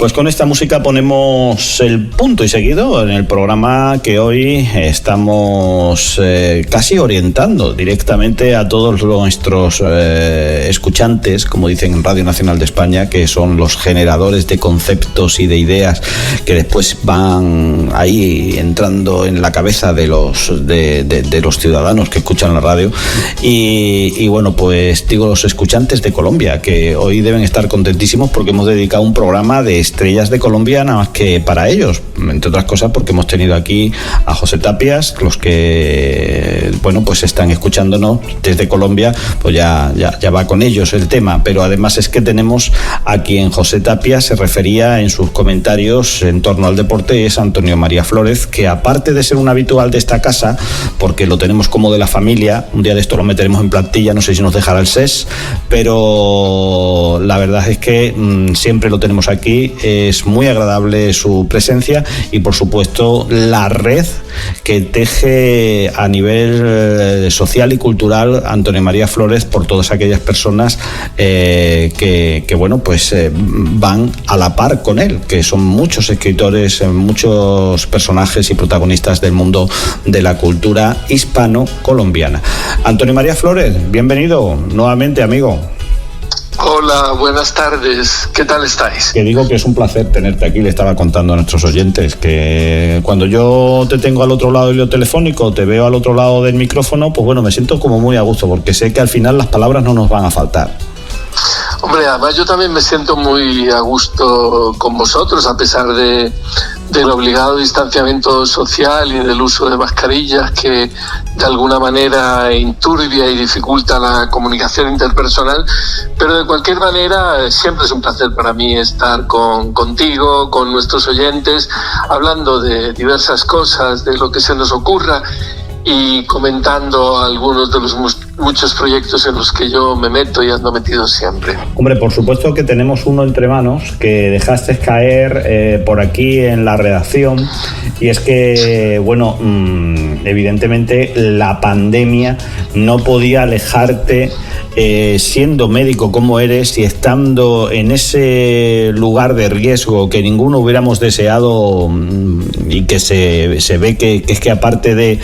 Pues con esta música ponemos el punto y seguido en el programa que hoy estamos casi orientando directamente a todos nuestros escuchantes, como dicen en Radio Nacional de España, que son los generadores de conceptos y de ideas que después van ahí entrando en la cabeza de los ciudadanos que escuchan la radio. Y bueno, pues digo, los escuchantes de Colombia, que hoy deben estar contentísimos porque hemos dedicado un programa de estrellas de Colombia nada más que para ellos, entre otras cosas porque hemos tenido aquí a José Tapias, los que bueno pues están escuchándonos desde Colombia, pues ya va con ellos el tema, pero además es que tenemos a quien José Tapias se refería en sus comentarios en torno al deporte, es Antonio María Flórez, que aparte de ser un habitual de esta casa, porque lo tenemos como de la familia, un día de esto lo meteremos en plantilla, no sé si nos dejará el SES, pero la verdad es que siempre lo tenemos aquí, es muy agradable su presencia y por supuesto la red que teje a nivel social y cultural Antonio María Flórez por todas aquellas personas que bueno pues van a la par con él, que son muchos escritores, muchos personajes y protagonistas del mundo de la cultura hispano-colombiana. Antonio María Flórez, bienvenido nuevamente, amigo. Hola, buenas tardes. ¿Qué tal estáis? Que digo que es un placer tenerte aquí. Le estaba contando a nuestros oyentes que cuando yo te tengo al otro lado del hilo telefónico, te veo al otro lado del micrófono, pues bueno, me siento como muy a gusto porque sé que al final las palabras no nos van a faltar. Hombre, además yo también me siento muy a gusto con vosotros, a pesar del obligado distanciamiento social y del uso de mascarillas que de alguna manera enturbia y dificulta la comunicación interpersonal, pero de cualquier manera siempre es un placer para mí estar contigo, con nuestros oyentes, hablando de diversas cosas, de lo que se nos ocurra y comentando algunos de los muchos proyectos en los que yo me meto y ando metido siempre. Hombre, por supuesto que tenemos uno entre manos que dejaste caer por aquí en la redacción, y es que, bueno, evidentemente la pandemia no podía alejarte, siendo médico como eres y estando en ese lugar de riesgo que ninguno hubiéramos deseado, y que se ve que es que aparte de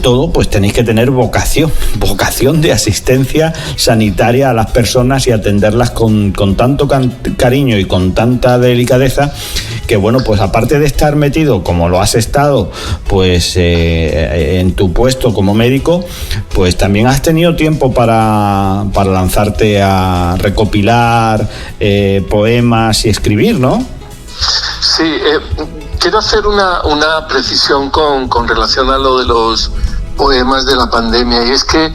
todo, pues tenéis que tener vocación de asistencia sanitaria a las personas y atenderlas con tanto cariño y con tanta delicadeza, que bueno, pues aparte de estar metido como lo has estado, pues en tu puesto como médico, pues también has tenido tiempo para lanzarte a recopilar poemas y escribir, ¿no? Sí, quiero hacer una precisión con relación a lo de los poemas de la pandemia, y es que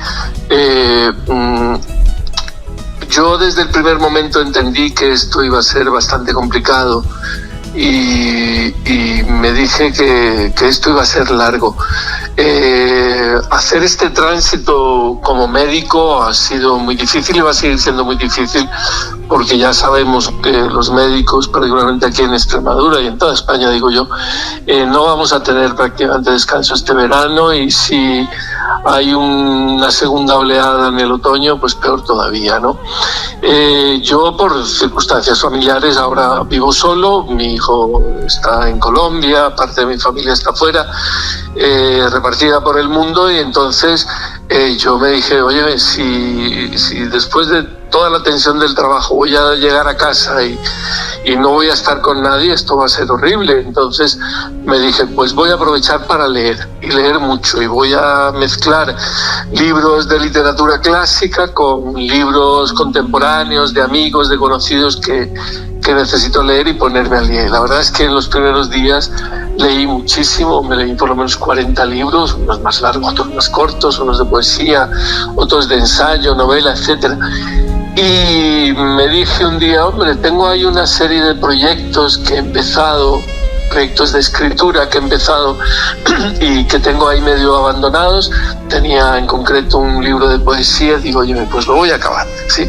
yo desde el primer momento entendí que esto iba a ser bastante complicado y me dije que esto iba a ser largo. Hacer este tránsito como médico ha sido muy difícil y va a seguir siendo muy difícil, porque ya sabemos que los médicos, particularmente aquí en Extremadura y en toda España, digo yo, no vamos a tener prácticamente descanso este verano, y si hay una segunda oleada en el otoño, pues peor todavía, ¿no? Yo, por circunstancias familiares, ahora vivo solo, mi hijo está en Colombia, parte de mi familia está fuera, repartida por el mundo, y entonces yo me dije, oye, si después de toda la tensión del trabajo voy a llegar a casa y no voy a estar con nadie, esto va a ser horrible. Entonces me dije, pues voy a aprovechar para leer, y leer mucho, y voy a mezclar libros de literatura clásica con libros contemporáneos de amigos, de conocidos que necesito leer y ponerme al día. La verdad es que en los primeros días leí muchísimo, me leí por lo menos 40 libros, unos más largos, otros más cortos, unos de poesía, otros de ensayo, novela, etcétera. Y me dije un día, hombre, tengo ahí una serie de proyectos que he empezado, proyectos de escritura que he empezado y que tengo ahí medio abandonados. Tenía en concreto un libro de poesía, digo, oye, pues lo voy a acabar, ¿sí?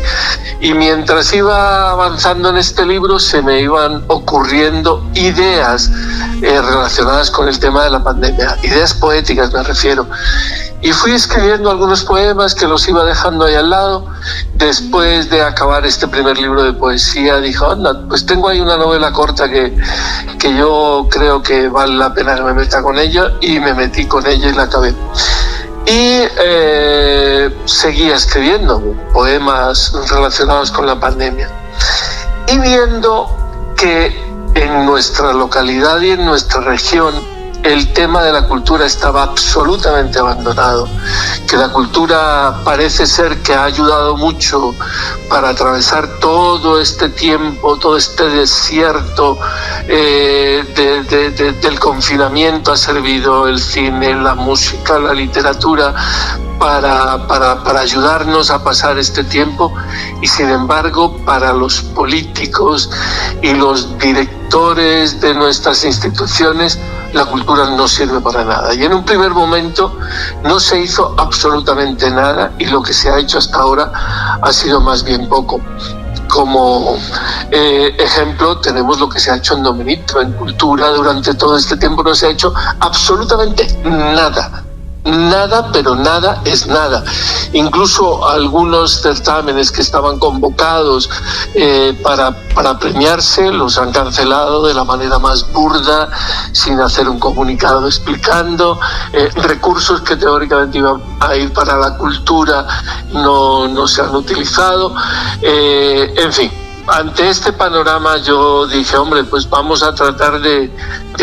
Y mientras iba avanzando en este libro se me iban ocurriendo ideas relacionadas con el tema de la pandemia, ideas poéticas me refiero. Y fui escribiendo algunos poemas que los iba dejando ahí al lado. Después de acabar este primer libro de poesía, dije, anda, pues tengo ahí una novela corta que yo creo que vale la pena que me meta con ella, y me metí con ella y la acabé. Y seguía escribiendo poemas relacionados con la pandemia. Y viendo que en nuestra localidad y en nuestra región el tema de la cultura estaba absolutamente abandonado, que la cultura parece ser que ha ayudado mucho para atravesar todo este tiempo, todo este desierto del confinamiento. Ha servido el cine, la música, la literatura para ayudarnos a pasar este tiempo, y sin embargo para los políticos y los directores de nuestras instituciones la cultura no sirve para nada. Y en un primer momento no se hizo absolutamente nada, y lo que se ha hecho hasta ahora ha sido más bien poco. Como ejemplo tenemos lo que se ha hecho en Domenito. En cultura durante todo este tiempo no se ha hecho absolutamente nada. Nada, pero nada es nada. Incluso algunos certámenes que estaban convocados para premiarse los han cancelado de la manera más burda, sin hacer un comunicado explicando. Recursos que teóricamente iban a ir para la cultura no se han utilizado. En fin, ante este panorama yo dije, hombre, pues vamos a tratar de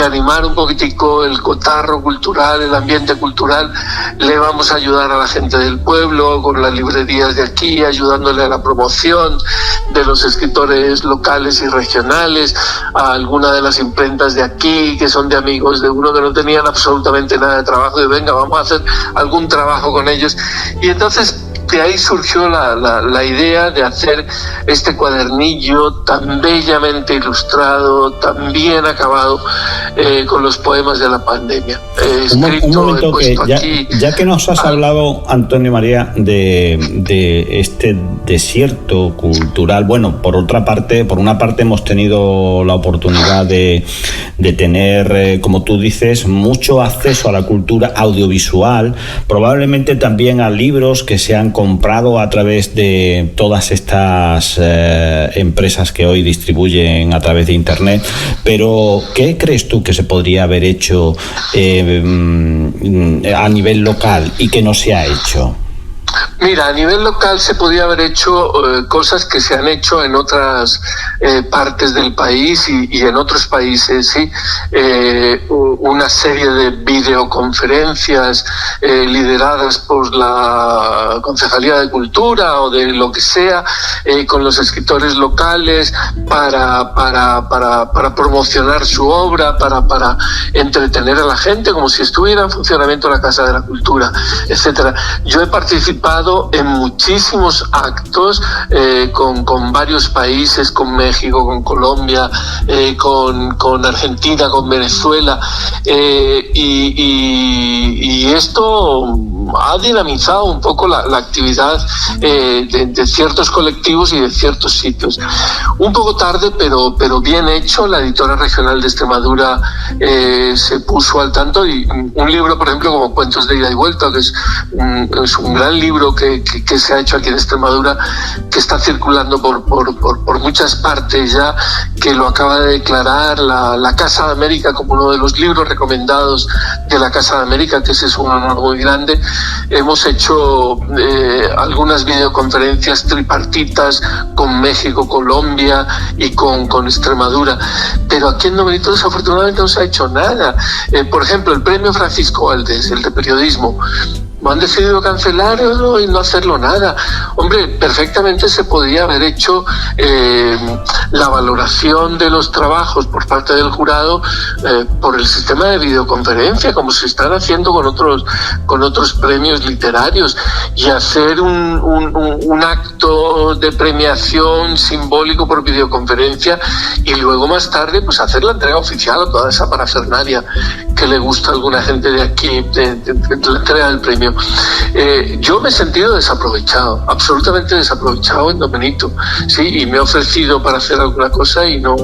animar un poquitico el cotarro cultural, el ambiente cultural. Le vamos a ayudar a la gente del pueblo con las librerías de aquí, ayudándole a la promoción de los escritores locales y regionales, a alguna de las imprentas de aquí que son de amigos de uno que no tenían absolutamente nada de trabajo, y venga, vamos a hacer algún trabajo con ellos. Y entonces de ahí surgió la idea de hacer este cuadernillo tan bellamente ilustrado, tan bien acabado, con los poemas de la pandemia. Un momento, que ya que nos has hablado, Antonio María, de este desierto cultural. Bueno, por una parte hemos tenido la oportunidad de tener, como tú dices, mucho acceso a la cultura audiovisual, probablemente también a libros que se han comprado a través de todas estas empresas que hoy distribuyen a través de Internet. Pero ¿qué crees tú que se podría haber hecho a nivel local y que no se ha hecho? Mira, a nivel local se podía haber hecho cosas que se han hecho en otras partes del país y en otros países, ¿sí? Una serie de videoconferencias lideradas por la Concejalía de Cultura o de lo que sea, con los escritores locales para promocionar su obra, para entretener a la gente como si estuviera en funcionamiento la Casa de la Cultura, etcétera. Yo he participado en muchísimos actos con varios países, con México, con Colombia, con Argentina, con Venezuela, y esto ha dinamizado un poco la actividad de ciertos colectivos y de ciertos sitios. Un poco tarde, pero bien hecho. La editora regional de Extremadura se puso al tanto, y un libro, por ejemplo, como Cuentos de Ida y Vuelta, que es un gran libro que se ha hecho aquí en Extremadura, que está circulando por muchas partes ya, que lo acaba de declarar la Casa de América como uno de los libros recomendados de la Casa de América, que ese es un honor muy grande. Hemos hecho algunas videoconferencias tripartitas con México, Colombia y con Extremadura, pero aquí en Domenito desafortunadamente no se ha hecho nada. Por ejemplo, el premio Francisco Valdés, el de periodismo, han decidido cancelarlo y no hacerlo nada. Hombre, perfectamente se podía haber hecho la valoración de los trabajos por parte del jurado por el sistema de videoconferencia, como se están haciendo con otros premios literarios, y hacer un acto de premiación simbólico por videoconferencia, y luego más tarde pues hacer la entrega oficial a toda esa parafernalia que le gusta a alguna gente de aquí, de la entrega del premio. cambio. Yo me he sentido desaprovechado, absolutamente desaprovechado en Don Benito, sí, y me he ofrecido para hacer alguna cosa y no,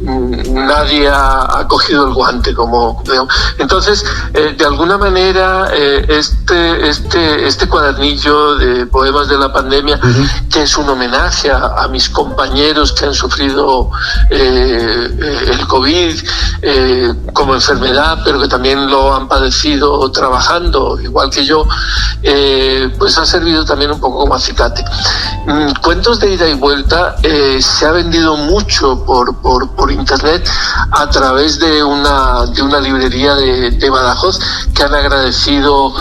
nadie ha cogido el guante, como entonces de alguna manera este cuadernillo de poemas de la pandemia, que es un homenaje a mis compañeros que han sufrido el COVID como enfermedad, pero que también lo han padecido trabajando igual que yo, pues ha servido también un poco como acicate. Cuentos de ida y vuelta se ha vendido mucho por internet a través de una librería de Badajoz, que han agradecido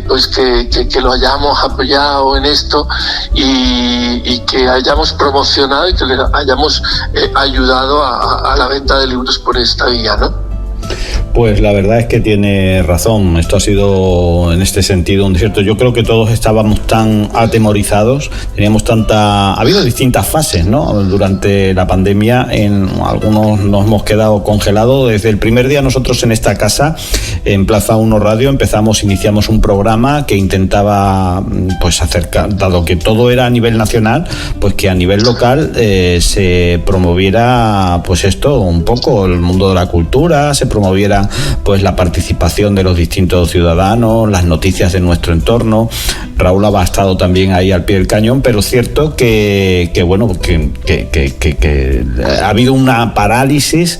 pues que lo hayamos apoyado en esto y que hayamos promocionado y que le hayamos ayudado a la venta de libros por esta vía, ¿no? Pues la verdad es que tiene razón. Esto ha sido en este sentido un desierto. Yo creo que todos estábamos tan atemorizados, ha habido distintas fases, ¿no? Durante la pandemia, en algunos nos hemos quedado congelados. Desde el primer día nosotros en esta casa, en Plaza 1 Radio, iniciamos un programa que intentaba pues acercar, dado que todo era a nivel nacional, pues que a nivel local se promoviera pues esto un poco, el mundo de la cultura, se promoviera pues la participación de los distintos ciudadanos, las noticias de nuestro entorno. Raúl ha estado también ahí al pie del cañón, pero es cierto que ha habido una parálisis,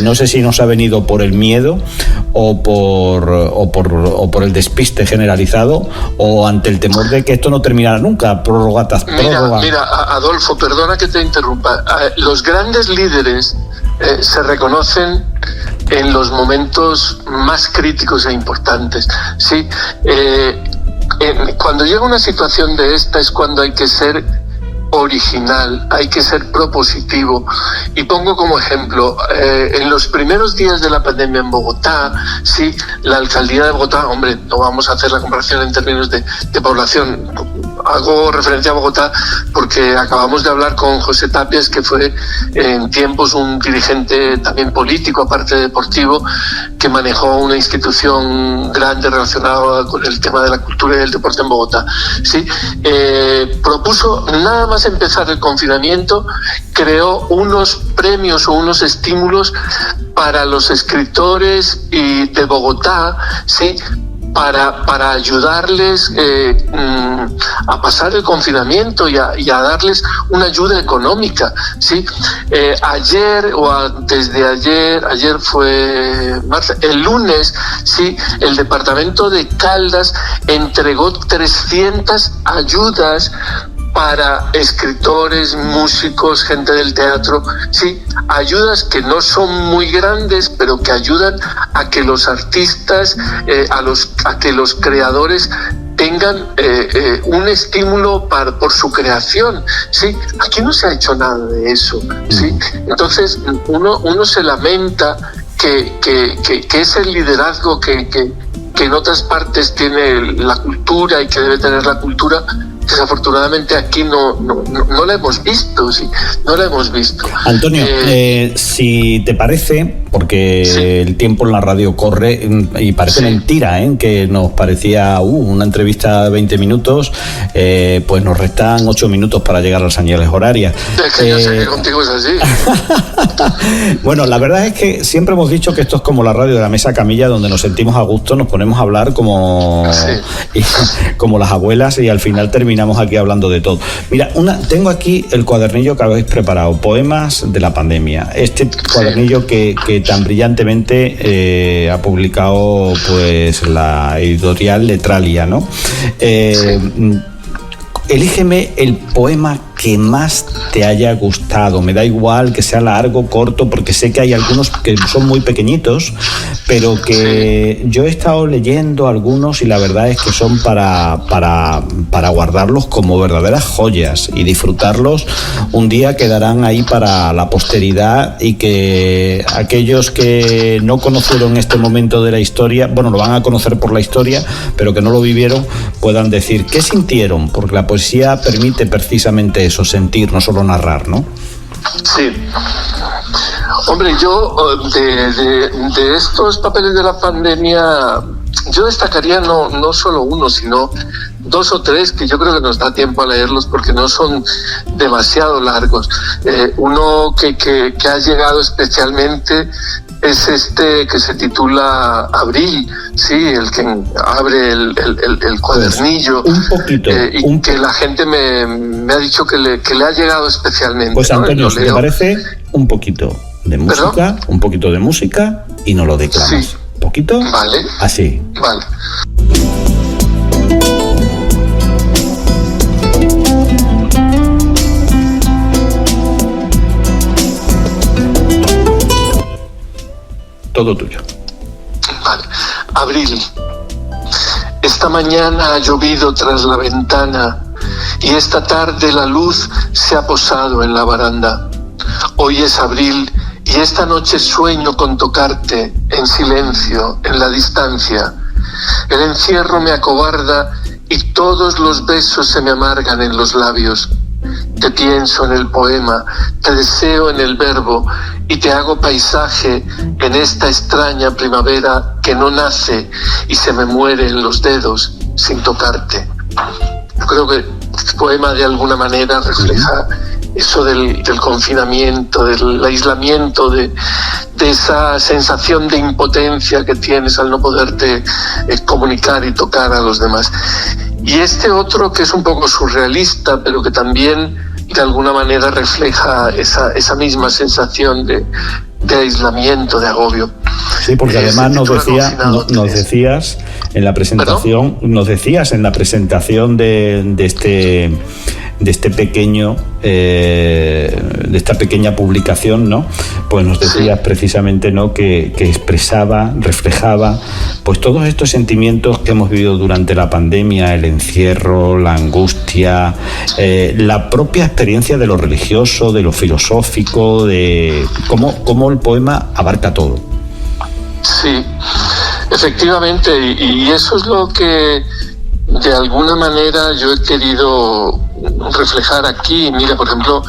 no sé si nos ha venido por el miedo o por el despiste generalizado, o ante el temor de que esto no terminara nunca. Mira, Adolfo, perdona que te interrumpa. Los grandes líderes se reconocen en los momentos más críticos e importantes, ¿sí? Cuando llega una situación de esta es cuando hay que ser original, hay que ser propositivo. Y pongo como ejemplo, en los primeros días de la pandemia en Bogotá, sí, la alcaldía de Bogotá, hombre, no vamos a hacer la comparación en términos de población, hago referencia a Bogotá porque acabamos de hablar con José Tapias, que fue en tiempos un dirigente también político, aparte deportivo, que manejó una institución grande relacionada con el tema de la cultura y el deporte en Bogotá, sí. Propuso, nada más empezar el confinamiento, creó unos premios o unos estímulos para los escritores de Bogotá, sí, para ayudarles a pasar el confinamiento y a darles una ayuda económica, ¿sí? Ayer fue martes, el lunes, ¿sí? El departamento de Caldas entregó 300 ayudas para escritores, músicos, gente del teatro, sí, ayudas que no son muy grandes, pero que ayudan a que los artistas, a que los creadores tengan un estímulo por su creación, ¿sí? Aquí no se ha hecho nada de eso, ¿sí? Entonces uno se lamenta que ese liderazgo que en otras partes tiene la cultura y que debe tener la cultura, desafortunadamente aquí no la hemos visto, sí, no la hemos visto. Antonio, si te parece, porque sí, el tiempo en la radio corre y parece sí, mentira, que nos parecía una entrevista de 20 minutos, pues nos restan 8 minutos para llegar a las señales horarias. Es que yo sé que contigo es así. Bueno, la verdad es que siempre hemos dicho que esto es como la radio de la mesa camilla, donde nos sentimos a gusto, nos ponemos a hablar como las abuelas y al final terminamos aquí hablando de todo. Mira, tengo aquí el cuadernillo que habéis preparado, Poemas de la Pandemia. Este cuadernillo que tan brillantemente ha publicado pues la editorial Letralia, ¿no? Elígeme el poema que más te haya gustado. Me da igual que sea largo, corto, porque sé que hay algunos que son muy pequeñitos, pero que yo he estado leyendo algunos y la verdad es que son para guardarlos como verdaderas joyas y disfrutarlos. Un día quedarán ahí para la posteridad y que aquellos que no conocieron este momento de la historia, bueno, lo van a conocer por la historia, pero que no lo vivieron, puedan decir qué sintieron, porque la poesía permite precisamente eso, sentir, no solo narrar, ¿no? Sí. Hombre, yo de estos papeles de la pandemia yo destacaría no solo uno, sino 2 o 3 que yo creo que nos da tiempo a leerlos porque no son demasiado largos. Uno que ha llegado especialmente es este que se titula Abril, sí, el que abre el cuadernillo. Pues un poquito. Que la gente me ha dicho que le ha llegado especialmente. Pues Antonio, si te parece, un poquito de música, ¿perdón? Un poquito de música y nos lo declamas. Sí. ¿Un poquito? Vale. Así. Vale. Todo tuyo. Vale. Abril. Esta mañana ha llovido tras la ventana y esta tarde la luz se ha posado en la baranda. Hoy es abril y esta noche sueño con tocarte en silencio, en la distancia. El encierro me acobarda y todos los besos se me amargan en los labios. Te pienso en el poema, te deseo en el verbo y te hago paisaje en esta extraña primavera que no nace y se me muere en los dedos sin tocarte. Yo creo que el poema de alguna manera refleja eso del confinamiento, del aislamiento, de esa sensación de impotencia que tienes al no poderte comunicar y tocar a los demás. Y este otro que es un poco surrealista, pero que también de alguna manera refleja esa misma sensación de aislamiento, de agobio. Sí, porque además nos decías en la presentación, de este pequeño, de esta pequeña publicación, ¿no? Pues nos decías precisamente, ¿no? que expresaba, reflejaba, pues todos estos sentimientos que hemos vivido durante la pandemia, el encierro, la angustia, la propia experiencia de lo religioso, de lo filosófico, de cómo el poema abarca todo. Sí, efectivamente, y eso es lo que de alguna manera yo he querido reflejar aquí. Mira, por ejemplo,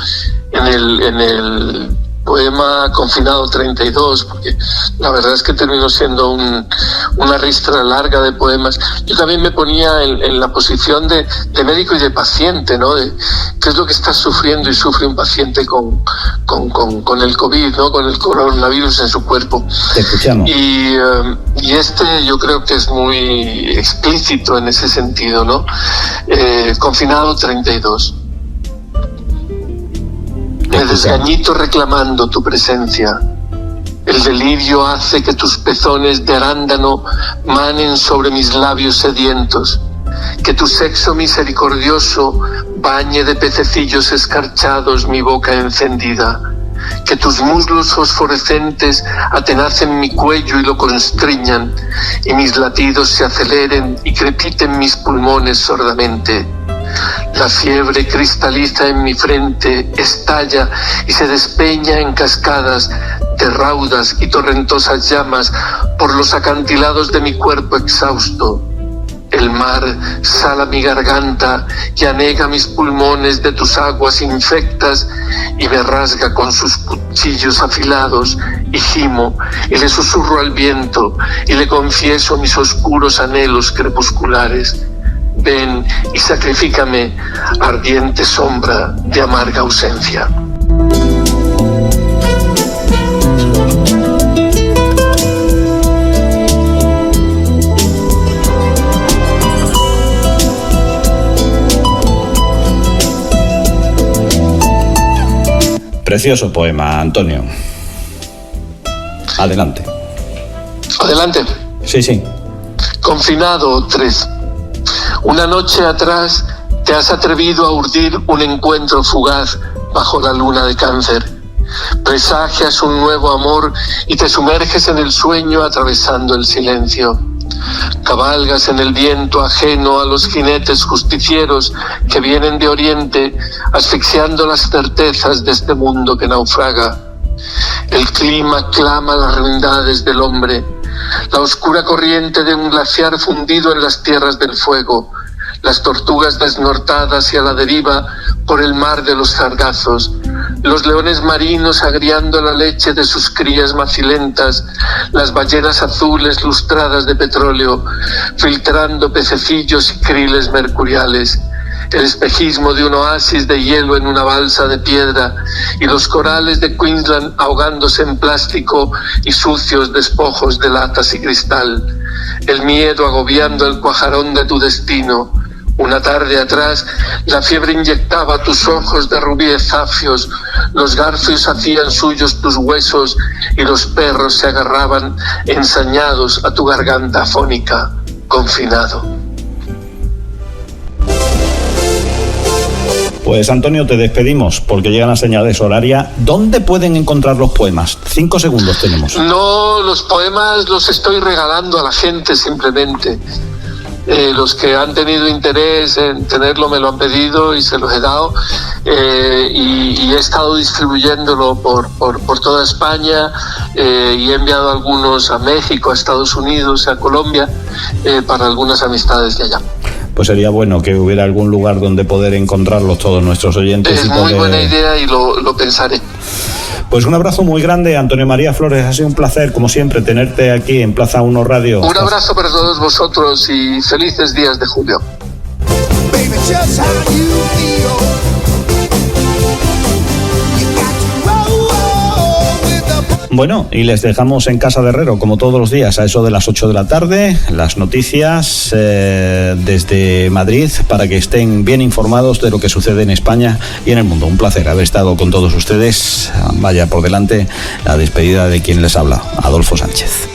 en el poema Confinado 32, porque la verdad es que terminó siendo una ristra larga de poemas. Yo también me ponía en la posición de médico y de paciente, ¿no? De qué es lo que está sufriendo y sufre un paciente con el COVID, ¿no? Con el coronavirus en su cuerpo. Te escuchamos. Y este yo creo que es muy explícito en ese sentido, ¿no? Confinado 32. Me desgañito reclamando tu presencia. El delirio hace que tus pezones de arándano manen sobre mis labios sedientos, que tu sexo misericordioso bañe de pececillos escarchados mi boca encendida, que tus muslos fosforescentes atenacen mi cuello y lo constriñan, y mis latidos se aceleren y crepiten mis pulmones sordamente. La fiebre cristaliza en mi frente, estalla y se despeña en cascadas de raudas y torrentosas llamas por los acantilados de mi cuerpo exhausto. El mar sala mi garganta y anega mis pulmones de tus aguas infectas y me rasga con sus cuchillos afilados y gimo y le susurro al viento y le confieso mis oscuros anhelos crepusculares. Ven y sacrifícame, ardiente sombra de amarga ausencia. Precioso poema, Antonio. Adelante. Adelante. Sí. Confinado 3. Una noche atrás te has atrevido a urdir un encuentro fugaz bajo la luna de Cáncer. Presagias un nuevo amor y te sumerges en el sueño atravesando el silencio. Cabalgas en el viento ajeno a los jinetes justicieros que vienen de Oriente, asfixiando las certezas de este mundo que naufraga. El clima clama las ruindades del hombre, la oscura corriente de un glaciar fundido en las tierras del fuego, las tortugas desnortadas y a la deriva por el mar de los sargazos, los leones marinos agriando la leche de sus crías macilentas, las ballenas azules lustradas de petróleo, filtrando pececillos y kriles mercuriales, el espejismo de un oasis de hielo en una balsa de piedra y los corales de Queensland ahogándose en plástico y sucios despojos de latas y cristal, el miedo agobiando el cuajarón de tu destino. Una tarde atrás, la fiebre inyectaba tus ojos de rubíes zafios, los garfios hacían suyos tus huesos y los perros se agarraban ensañados a tu garganta afónica, confinado. Pues Antonio, te despedimos porque llegan las señales horarias. ¿Dónde pueden encontrar los poemas? 5 segundos tenemos. No, los poemas los estoy regalando a la gente simplemente. Los que han tenido interés en tenerlo me lo han pedido y se los he dado, y he estado distribuyéndolo por toda España, y he enviado algunos a México, a Estados Unidos, a Colombia, para algunas amistades de allá. Pues sería bueno que hubiera algún lugar donde poder encontrarlos todos nuestros oyentes. Es muy buena idea y lo pensaré. Pues un abrazo muy grande, Antonio María Flores. Ha sido un placer, como siempre, tenerte aquí en Plaza 1 Radio. Un abrazo para todos vosotros y felices días de julio. Bueno, y les dejamos en Casa de Herrero, como todos los días, a eso de las 8 de la tarde, las noticias desde Madrid, para que estén bien informados de lo que sucede en España y en el mundo. Un placer haber estado con todos ustedes. Vaya por delante la despedida de quien les habla, Adolfo Sánchez.